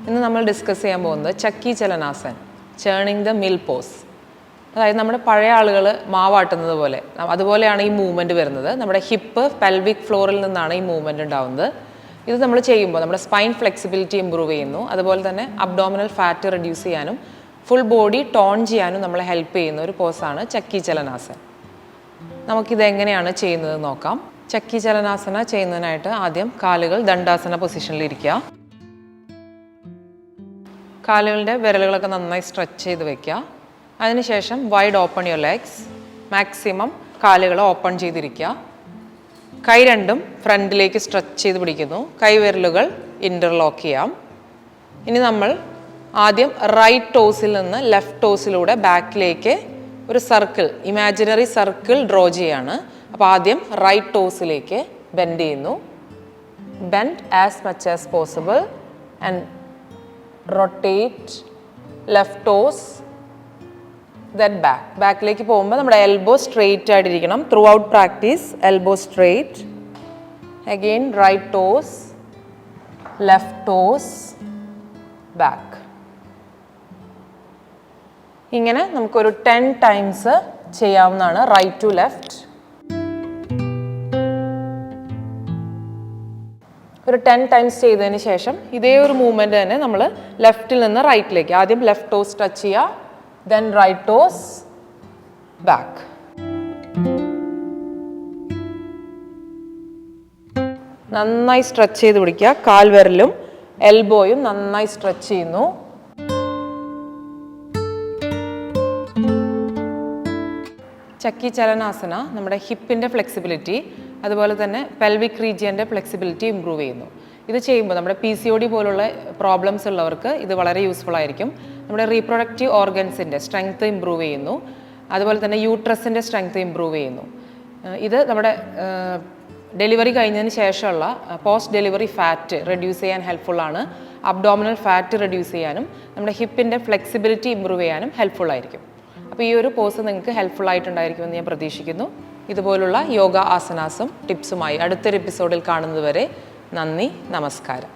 ഇന്ന് നമ്മൾ ഡിസ്കസ് ചെയ്യാൻ പോകുന്നത് ചക്കി ചലനാസൻ, ചേണിങ് ദ മിൽ പോസ്. അതായത് നമ്മുടെ പഴയ ആളുകൾ മാവാട്ടുന്നത് പോലെ അതുപോലെയാണ് ഈ മൂവ്മെൻറ്റ് വരുന്നത്. നമ്മുടെ ഹിപ്പ് പെൽവിക് ഫ്ലോറിൽ നിന്നാണ് ഈ മൂവ്മെൻറ്റ് ഉണ്ടാകുന്നത്. ഇത് നമ്മൾ ചെയ്യുമ്പോൾ നമ്മുടെ സ്പൈൻ ഫ്ലെക്സിബിലിറ്റി ഇമ്പ്രൂവ് ചെയ്യുന്നു. അതുപോലെ തന്നെ അബ്ഡോമിനൽ ഫാറ്റ് റെഡ്യൂസ് ചെയ്യാനും ഫുൾ ബോഡി ടോൺ ചെയ്യാനും നമ്മളെ ഹെൽപ്പ് ചെയ്യുന്ന ഒരു പോസാണ് ചക്കി ചലനാസൻ. നമുക്കിത് എങ്ങനെയാണ് ചെയ്യുന്നത് നോക്കാം. ചക്കി ചലനാസന ചെയ്യുന്നതിനായിട്ട് ആദ്യം കാലുകൾ ദണ്ഡാസന പൊസിഷനിലിരിക്കുക. കാലുകളുടെ വിരലുകളൊക്കെ നന്നായി സ്ട്രെച്ച് ചെയ്ത് വെക്കുക. അതിനുശേഷം wide open your legs. Maximum കാലുകൾ ഓപ്പൺ ചെയ്തിരിക്കുക. കൈ രണ്ടും ഫ്രണ്ടിലേക്ക് സ്ട്രെച്ച് ചെയ്ത് പിടിക്കുന്നു. കൈവിരലുകൾ ഇൻ്റർലോക്ക് ചെയ്യാം. ഇനി നമ്മൾ ആദ്യം റൈറ്റ് ടോസിൽ നിന്ന് ലെഫ്റ്റ് ടോസിലൂടെ ബാക്കിലേക്ക് ഒരു സർക്കിൾ, ഇമാജിനറി സർക്കിൾ ഡ്രോ ചെയ്യാണ്. അപ്പോൾ ആദ്യം റൈറ്റ് ടോസിലേക്ക് ബെൻഡ് ചെയ്യുന്നു. Bend as much as possible and rotate left toes, then ബാക്കിലേക്ക് പോകുമ്പോൾ നമ്മുടെ എൽബോ സ്ട്രെയിറ്റ് ആയിട്ടിരിക്കണം. Throughout practice elbow straight. Again right toes, left toes, back. ഇങ്ങനെ നമുക്കൊരു 10 ടൈംസ് ചെയ്യാവുന്നതാണ്. Right to left. ഒരു 10 ടൈംസ് ചെയ്തതിന് ശേഷം ഇതേ ഒരു മൂവ്മെൻറ്റ് തന്നെ നമ്മൾ ലെഫ്റ്റിൽ നിന്ന് റൈറ്റിലേക്ക്. ആദ്യം ലെഫ്റ്റ് ടോസ് ടച്ച് ചെയ്യുക, ദെൻ റൈറ്റ് ടോസ്, ബാക്ക്. നന്നായി സ്ട്രെച്ച് ചെയ്ത് പിടിക്കുക. കാൽവിരലും എൽബോയും നന്നായി സ്ട്രെച്ച് ചെയ്യുന്നു. ചക്കി ചലനാസന നമ്മുടെ ഹിപ്പിൻ്റെ ഫ്ലെക്സിബിലിറ്റി അതുപോലെ തന്നെ പെൽവിക് റീജിയൻ്റെ ഫ്ലെക്സിബിലിറ്റി ഇമ്പ്രൂവ് ചെയ്യുന്നു. ഇത് ചെയ്യുമ്പോൾ നമ്മുടെ PCOD പോലുള്ള പ്രോബ്ലംസ് ഉള്ളവർക്ക് ഇത് വളരെ യൂസ്ഫുൾ ആയിരിക്കും. നമ്മുടെ റീപ്രൊഡക്റ്റീവ് ഓർഗൻസിൻ്റെ സ്ട്രെങ്ത് ഇമ്പ്രൂവ് ചെയ്യുന്നു. അതുപോലെ തന്നെ യൂട്രസിൻ്റെ സ്ട്രെങ്ത് ഇമ്പ്രൂവ് ചെയ്യുന്നു. ഇത് നമ്മുടെ ഡെലിവറി കഴിഞ്ഞതിന് ശേഷമുള്ള പോസ്റ്റ് ഡെലിവറി ഫാറ്റ് റെഡ്യൂസ് ചെയ്യാൻ ഹെൽപ്ഫുള്ളാണ്. അബ്ഡോമിനൽ ഫാറ്റ് റെഡ്യൂസ് ചെയ്യാനും നമ്മുടെ ഹിപ്പിൻ്റെ ഫ്ലെക്സിബിലിറ്റി ഇമ്പ്രൂവ് ചെയ്യാനും ഹെൽപ്ഫുൾ ആയിരിക്കും. അപ്പോൾ ഈ ഒരു പോസ് നിങ്ങൾക്ക് ഹെൽപ്ഫുൾ ആയിട്ടുണ്ടായിരിക്കുമെന്ന് ഞാൻ പ്രതീക്ഷിക്കുന്നു. ഇതുപോലുള്ള യോഗ ആസനാസും ടിപ്സുമായി അടുത്തൊരു എപ്പിസോഡിൽ കാണുന്നതുവരെ നന്ദി, നമസ്കാരം.